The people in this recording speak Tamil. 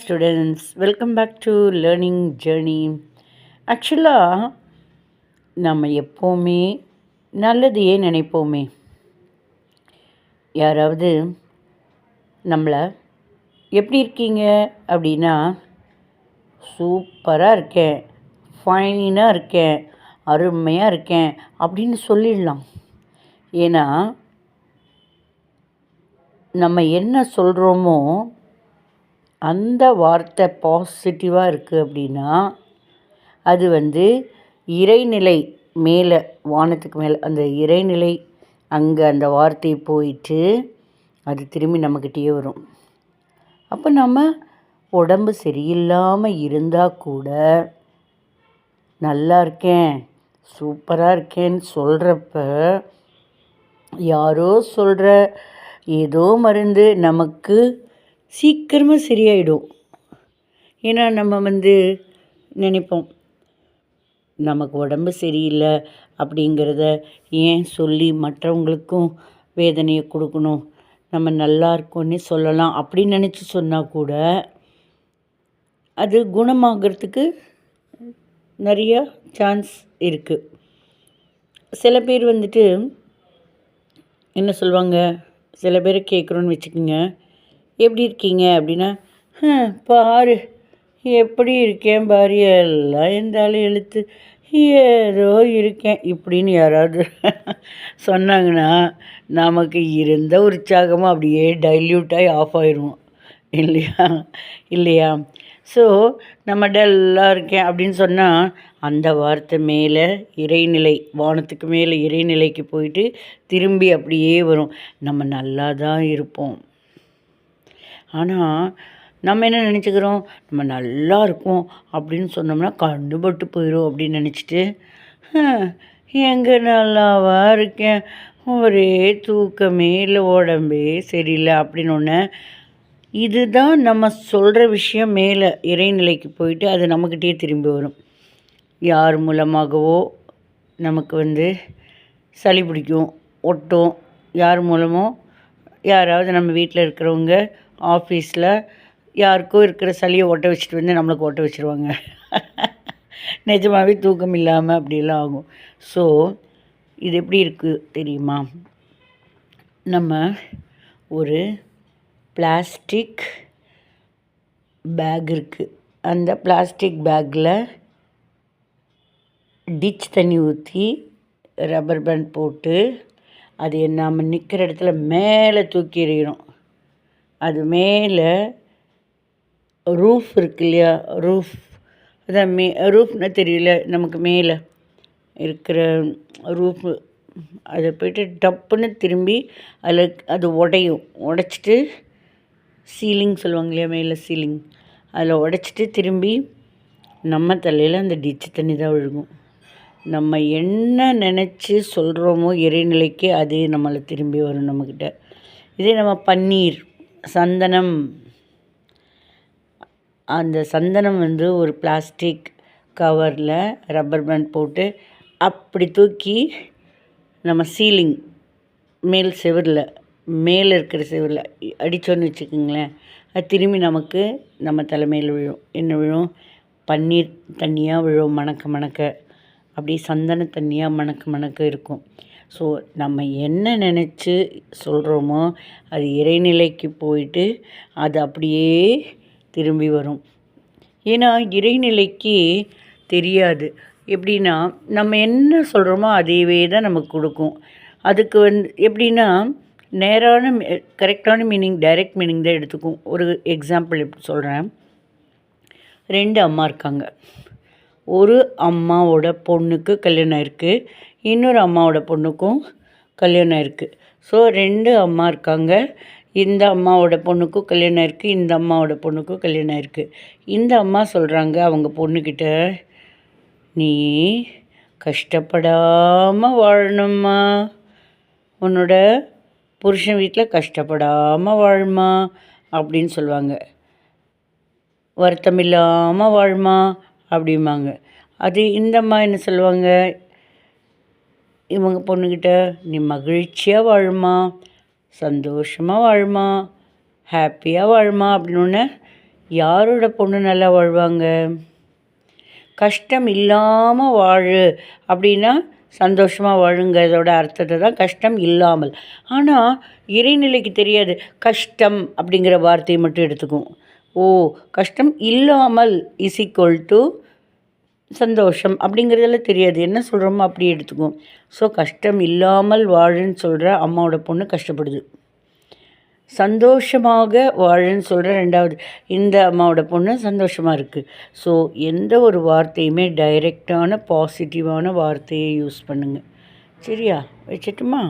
Students, welcome back to learning journey. ஆக்சுவலாக நம்ம எப்போவுமே நல்லதையே நினைப்போமே. யாராவது நம்மளை எப்படி இருக்கீங்க அப்படின்னா, சூப்பராக இருக்கேன், ஃபைனாக இருக்கேன், அருமையாக இருக்கேன் அப்படின்னு சொல்லிடலாம். ஏன்னா நம்ம என்ன சொல்கிறோமோ அந்த வார்த்தை பாசிட்டிவாக இருக்குது அப்படின்னா, அது இறைநிலை மேலே, வானத்துக்கு மேலே அந்த இறைநிலை அங்கே அந்த வார்த்தை போயிட்டு அது திரும்பி நம்மக்கிட்டேயே வரும். அப்போ நம்ம உடம்பு சரியில்லாமல் இருந்தால் கூட நல்லா இருக்கேன், சூப்பராக இருக்கேன்னு சொல்கிறப்ப யாரோ சொல்கிற ஏதோ மருந்து நமக்கு சீக்கிரமாக சரியாயிடும். ஏன்னா நம்ம நினைப்போம், நமக்கு உடம்பு சரியில்லை அப்படிங்கிறத ஏன் சொல்லி மற்றவங்களுக்கும் வேதனையை கொடுக்கணும், நம்ம நல்லா இருக்கோன்னே சொல்லலாம் அப்படின்னு நினச்சி சொன்னால் கூட அது குணமாகறதுக்கு நிறைய சான்ஸ் இருக்குது. சில பேர் என்ன சொல்லுவாங்க, சில பேரை கேட்குறோன்னு வச்சுக்கோங்க, எப்படி இருக்கீங்க அப்படின்னா, பாரு எப்படி இருக்கேன் பாரு, எல்லாம் இருந்தாலும் எழுத்து ஏதோ இருக்கேன் இப்படின்னு யாராவது சொன்னாங்கன்னா நமக்கு இருந்த உற்சாகமாக அப்படியே டைல்யூட்டாகி ஆஃப் ஆயிடுவோம் இல்லையா. ஸோ நம்ம டல்லாக இருக்கேன் அப்படின்னு சொன்னால் அந்த வார்த்தை மேலே இறைநிலை, வானத்துக்கு மேலே இறைநிலைக்கு போயிட்டு திரும்பி அப்படியே வரும். நம்ம நல்லா தான் இருப்போம். ஆனால் நம்ம என்ன நினச்சிக்கிறோம், நம்ம நல்லா இருக்கோம் அப்படின்னு சொன்னோம்னா கண்டுபட்டு போயிடும் அப்படின்னு நினச்சிட்டு, எங்கே நல்லாவா இருக்கேன், ஒரே தூக்கமே இல்லை, உடம்பே சரியில்லை அப்படின்னு ஒன்று. இதுதான் நம்ம சொல்கிற விஷயம் மேலே இறைநிலைக்கு போயிட்டு அது நம்மக்கிட்டே திரும்பி வரும். யார் மூலமாகவோ நமக்கு சளி பிடிக்கும், ஒட்டும். யார் மூலமோ யாராவது நம்ம வீட்டில் இருக்கிறவங்க ஆஃபீஸில் யாருக்கோ இருக்கிற சளியை ஒட்ட வச்சுட்டு நம்மளுக்கு ஒட்ட வச்சுருவாங்க. நிஜமாகவே தூக்கம் இல்லாமல் அப்படிலாம் ஆகும். ஸோ இது எப்படி இருக்குது தெரியுமா, நம்ம ஒரு பிளாஸ்டிக் பேக் இருக்குது. அந்த பிளாஸ்டிக் பேக்கில் டிச் தண்ணி ஊற்றி ரப்பர் பேண்ட் போட்டு அது நம்ம நிற்கிற இடத்துல மேலே தூக்கி எறிகிறோம். அது மேலே ரூஃப் இருக்கு இல்லையா, ரூஃப் அதான் ரூஃப்னா தெரியல, நமக்கு மேலே இருக்கிற ரூஃபு, அதை போய்ட்டு டப்புன்னு திரும்பி அதில் அது உடைச்சிட்டு சீலிங் சொல்லுவாங்க இல்லையா, மேலே சீலிங், அதில் உடைச்சிட்டு திரும்பி நம்ம தலையில் அந்த டிச்சு தண்ணி தான் விழுகும். நம்ம என்ன நினச்சி சொல்கிறோமோ இறைநிலைக்கு அது நம்மளை திரும்பி வரும் நம்மக்கிட்ட. இதே நம்ம பன்னீர், சந்தனம், அந்த சந்தனம் ஒரு பிளாஸ்டிக் கவரில் ரப்பர் பேண்ட் போட்டு அப்படி தூக்கி நம்ம சீலிங் மேல் செவரில், மேலே இருக்கிற செவரில் அடித்தோன்னு வச்சுக்கோங்களேன், அது திரும்பி நமக்கு நம்ம தலைமையில் விழும். என்ன விழும், பன்னீர் தண்ணியாக விழும், மணக்க மணக்க, அப்படியே சந்தன தண்ணியாக மணக்க மணக்க இருக்கும். ஸோ நம்ம என்ன நினச்சி சொல்கிறோமோ அது இறைநிலைக்கு போயிட்டு அது அப்படியே திரும்பி வரும். ஏன்னா இறைநிலைக்கு தெரியாது, எப்படின்னா நம்ம என்ன சொல்கிறோமோ அதையவே தான் நமக்கு கொடுக்கும். அதுக்கு எப்படின்னா நேரான கரெக்டான மீனிங், டைரக்ட் மீனிங் தான் எடுத்துக்கும். ஒரு எக்ஸாம்பிள் எப்படி சொல்கிறேன், 2 அம்மா இருக்காங்க. ஒரு அம்மாவோட பொண்ணுக்கு கல்யாணம் இருக்குது, இன்னொரு அம்மாவோட பொண்ணுக்கும் கல்யாணம் இருக்குது. ஸோ 2 அம்மா இருக்காங்க. இந்த அம்மாவோட பொண்ணுக்கும் கல்யாணம் இருக்குது, இந்த அம்மாவோட பொண்ணுக்கும் கல்யாணம் இருக்குது. இந்த அம்மா சொல்கிறாங்க அவங்க பொண்ணுக்கிட்ட, நீ கஷ்டப்படாமல் வாழணும்மா, உன்னோட புருஷன் வீட்டில் கஷ்டப்படாமல் வாழுமா அப்படின்னு சொல்லுவாங்க. வருத்தம் இல்லாமல் வாழுமா அப்படிம்பாங்க. அது இந்த அம்மா என்ன சொல்லுவாங்க, இவங்க பொண்ணுக்கிட்ட, நீ மகிழ்ச்சியாக வாழுமா, சந்தோஷமாக வாழுமா, ஹாப்பியாக வாழுமா அப்படின்னு யாரோட பொண்ணு நல்லா வாழ்வாங்க? கஷ்டம் இல்லாமல் வாழு அப்படின்னா சந்தோஷமாக வாழுங்கிறதோட அர்த்தத்தை தான் கஷ்டம் இல்லாமல். ஆனால் இறைநிலைக்கு தெரியாது, கஷ்டம் அப்படிங்கிற வார்த்தையை மட்டும் எடுத்துக்கும். ஓ, கஷ்டம் இல்லாமல் இஸ் ஈக்குவல் டு சந்தோஷம் அப்படிங்கிறதெல்லாம் தெரியாது, என்ன சொல்கிறோமோ அப்படி எடுத்துக்கும். ஸோ கஷ்டம் இல்லாமல் வாழுன்னு சொல்கிற அம்மாவோட பொண்ணு கஷ்டப்படுது. சந்தோஷமாக வாழுன்னு சொல்கிற ரெண்டாவது இந்த அம்மாவோட பொண்ணு சந்தோஷமாக இருக்குது. ஸோ எந்த ஒரு வார்த்தையுமே டைரெக்டான பாசிட்டிவான வார்த்தையை யூஸ் பண்ணுங்கள். சரியா? வச்சுட்டுமா?